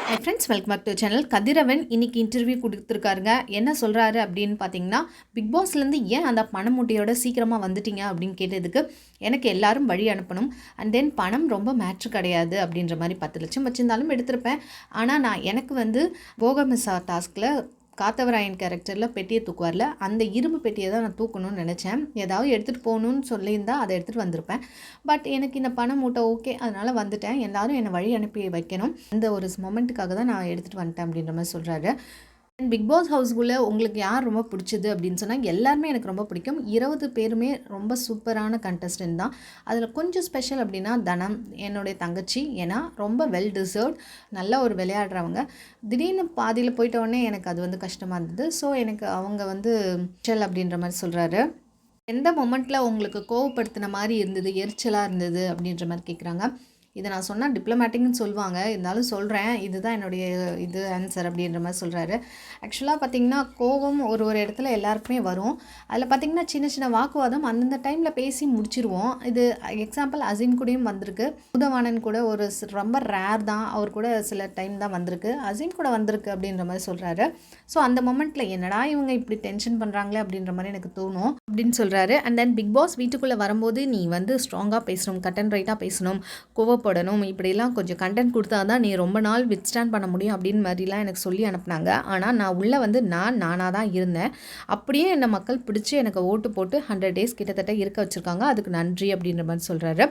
High friends, welcome back to channel. Kathiravan இன்னைக்கு interview கொடுத்துருக்காருங்க. என்ன சொல்கிறாரு அப்படின்னு பார்த்தீங்கன்னா, பிக் பாஸ்லேருந்து ஏன் அந்த பண மூட்டையோட சீக்கிரமாக வந்துட்டீங்க அப்படின்னு கேட்டதுக்கு, எனக்கு எல்லாரும் வழி அனுப்பணும், அண்ட் தென் பணம் ரொம்ப மேட்ரு கிடையாது அப்படின்ற மாதிரி 10 லட்சம் வச்சுருந்தாலும் எடுத்திருப்பேன். ஆனால் எனக்கு வந்து போகமிசா டாஸ்கில் காத்தவராயன் கேரக்டரில் பெட்டியை தூக்குவார்ல, அந்த இரும்பு பெட்டியை தான் நான் தூக்கணும்னு நினச்சேன். ஏதாவது எடுத்துகிட்டு போகணுன்னு சொல்லியிருந்தால் அதை எடுத்துகிட்டு வந்திருப்பேன். பட் எனக்கு இந்த பணம் மூட்டை ஓகே, அதனால் வந்துட்டேன். எல்லாரும் என்னை வழி அனுப்பி வைக்கணும், இந்த ஒரு மொமெண்ட்டுக்காக தான் நான் எடுத்துகிட்டு வந்துட்டேன் அப்படின்ற மாதிரி சொல்கிறாரு. பிக் பாஸ் ஹவுஸ்குள்ளே உங்களுக்கு யார் ரொம்ப பிடிச்சது அப்படின்னு சொன்னால், எல்லாருமே எனக்கு ரொம்ப பிடிக்கும். 20 பேருமே ரொம்ப சூப்பரான கண்டஸ்டன்ட் தான். அதில் கொஞ்சம் ஸ்பெஷல் அப்படின்னா தனம், என்னுடைய தங்கச்சி. ஏன்னா ரொம்ப வெல் டிசர்வ்ட், நல்லா ஒரு விளையாடுறவங்க. திடீர்னு பாதியில் போயிட்டோடனே எனக்கு அது வந்து கஷ்டமாக இருந்தது. ஸோ எனக்கு அவங்க வந்து ஸ்பெஷல் அப்படின்ற மாதிரி சொல்கிறாரு. எந்த மொமெண்ட்டில் உங்களுக்கு கோவப்படுத்தின மாதிரி இருந்தது, எரிச்சலாக இருந்தது அப்படின்ற மாதிரி கேட்குறாங்க. இதை நான் சொன்னால் டிப்ளமேட்டிக்னு சொல்லுவாங்க, இருந்தாலும் சொல்கிறேன், இதுதான் என்னுடைய ஆன்சர் அப்படின்ற மாதிரி சொல்கிறாரு. ஆக்சுவலாக பார்த்திங்கன்னா கோவம் ஒரு இடத்துல எல்லாருக்குமே வரும். அதில் பார்த்திங்கன்னா சின்ன சின்ன வாக்குவாதம் அந்தந்த டைமில் பேசி முடிச்சிருவோம். இது எக்ஸாம்பிள் அசீம் கூடயும் வந்திருக்கு, பூதவாணன் கூட ஒரு ரொம்ப ரேர் தான், அவர் கூட சில டைம் தான் வந்திருக்கு, அசீம் கூட வந்திருக்கு அப்படின்ற மாதிரி சொல்கிறாரு. ஸோ அந்த மொமெண்ட்டில் என்னடா இவங்க இப்படி டென்ஷன் பண்ணுறாங்களே அப்படின்ற மாதிரி எனக்கு தோணும் அப்படின்னு சொல்கிறாரு. அண்ட் தென் பிக் பாஸ் வீட்டுக்குள்ளே வரும்போது நீ வந்து ஸ்ட்ராங்காக பேசணும், கட் அண்ட் ரைட்டாக பேசணும், கோவப்படணும், இப்படிலாம் கொஞ்சம் கண்டென்ட் கொடுத்தா தான் நீ ரொம்ப நாள் வித்ஸ்டாண்ட் பண்ண முடியும் அப்படின்னு மாதிரிலாம் எனக்கு சொல்லி அனுப்புனாங்க. ஆனால் நான் உள்ளே வந்து நானாக தான் இருந்தேன். அப்படியே என்னை மக்கள் பிடிச்சி எனக்கு ஓட்டு போட்டு 100 days கிட்டத்தட்ட இருக்க வச்சுருக்காங்க, அதுக்கு நன்றி அப்படின்ற மாதிரி சொல்கிறாரு.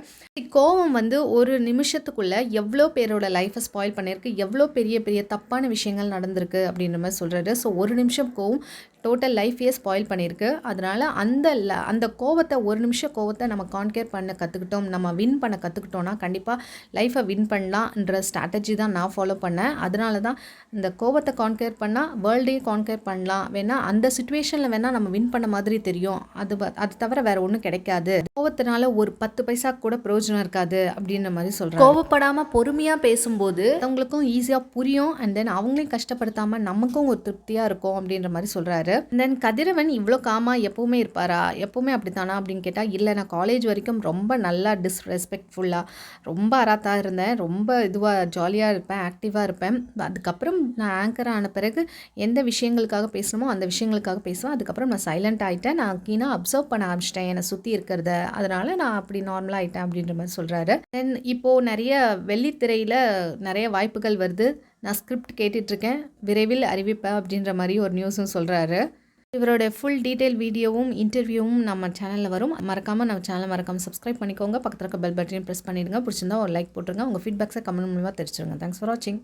கோவம் வந்து ஒரு நிமிஷத்துக்குள்ளே எவ்வளோ பேரோட லைஃப்பை ஸ்பாயில் பண்ணியிருக்கு, எவ்வளோ பெரிய பெரிய தப்பான விஷயங்கள் நடந்திருக்கு அப்படின்ற மாதிரி சொல்கிறாரு. ஸோ ஒரு நிமிஷம் கோவம் டோட்டல் லைஃபையே ஸ்பாயில் பண்ணியிருக்கு. அதனால் அந்த கோவத்தை, ஒரு நிமிஷம் கோவத்தை நம்ம கான்கேர் பண்ண கற்றுக்கிட்டோம், நம்ம வின் பண்ண கற்றுக்கிட்டோன்னா கண்டிப்பாக லைஃப்பை வின் பண்ணலான்ற ஸ்ட்ராட்டஜி தான் நான் ஃபாலோ பண்ணேன். அதனால தான் இந்த கோவத்தை கான்கேர் பண்ணால் வேர்ல்டையும் கான்கேர் பண்ணலாம். வேணால் அந்த சுச்சுவேஷனில் வேணால் நம்ம வின் பண்ண மாதிரி தெரியும், அது தவிர வேறு ஒன்றும் கிடைக்காது. கோவத்தினால ஒரு 10 பைசா கூட பிரயோஜனம் இருக்காது அப்படின்ற மாதிரி சொல்கிறேன். கோவப்படாமல் பொறுமையாக பேசும்போது அவங்களுக்கும் ஈஸியாக புரியும், அண்ட் தென் அவங்களையும் கஷ்டப்படுத்தாமல் நமக்கும் ஒரு திருப்தியாக இருக்கும் அப்படின்ற மாதிரி சொல்கிறாரு. தென் கதிரவன் இவ்வளோ காமாக எப்போவுமே இருப்பாரா, எப்போவுமே அப்படித்தானா அப்படின்னு கேட்டால், இல்லை, நான் காலேஜ் வரைக்கும் ரொம்ப நல்லா டிஸ்ரெஸ்பெக்ட்ஃபுல்லாக ரொம்ப அராத்தாக இருந்தேன், ரொம்ப இதுவாக ஜாலியாக இருப்பேன், ஆக்டிவாக இருப்பேன். அதுக்கப்புறம் நான் ஆங்கர் ஆன பிறகு எந்த விஷயங்களுக்காக பேசணுமோ அந்த விஷயங்களுக்காக பேசுவேன். அதுக்கப்புறம் நான் சைலண்ட் ஆகிட்டேன், நான் கீனாக அப்சர்வ் பண்ண ஆரம்பிச்சிட்டேன் என்னை சுற்றி இருக்கிறத, அதனால் நான் அப்படி நார்மலாக ஆகிட்டேன் அப்படின்ற மாதிரி சொல்கிறாரு. தென் இப்போது நிறைய வெள்ளித்திரையில் நிறைய வாய்ப்புகள் வருது, நான் ஸ்கிரிப்ட் கேட்டுட்ருக்கேன், விரைவில் அறிவிப்பேன் அப்படின்ற மாதிரி ஒரு நியூஸும் சொல்கிறாரு. இவரோட ஃபுல் டீட்டெயில் வீடியோவும் இன்டர்வியூவும் நம்ம சேனலில் வரும். மறக்காமல் நம்ம சேனலை மறக்காமல் சப்ஸ்கிரைப் பண்ணிக்கோங்க. பக்கத்தில் இருக்க பெல் பட்டனையும் ப்ரெஸ் பண்ணிடுங்க. பிடிச்சிருந்தா ஒரு லைக் போட்டுருங்க. உங்கள் ஃபீட்பேக்ஸை கமெண்ட் மூலமாக தெரிஞ்சுருங்க. தேங்க்ஸ் ஃபார் வாட்சிங்.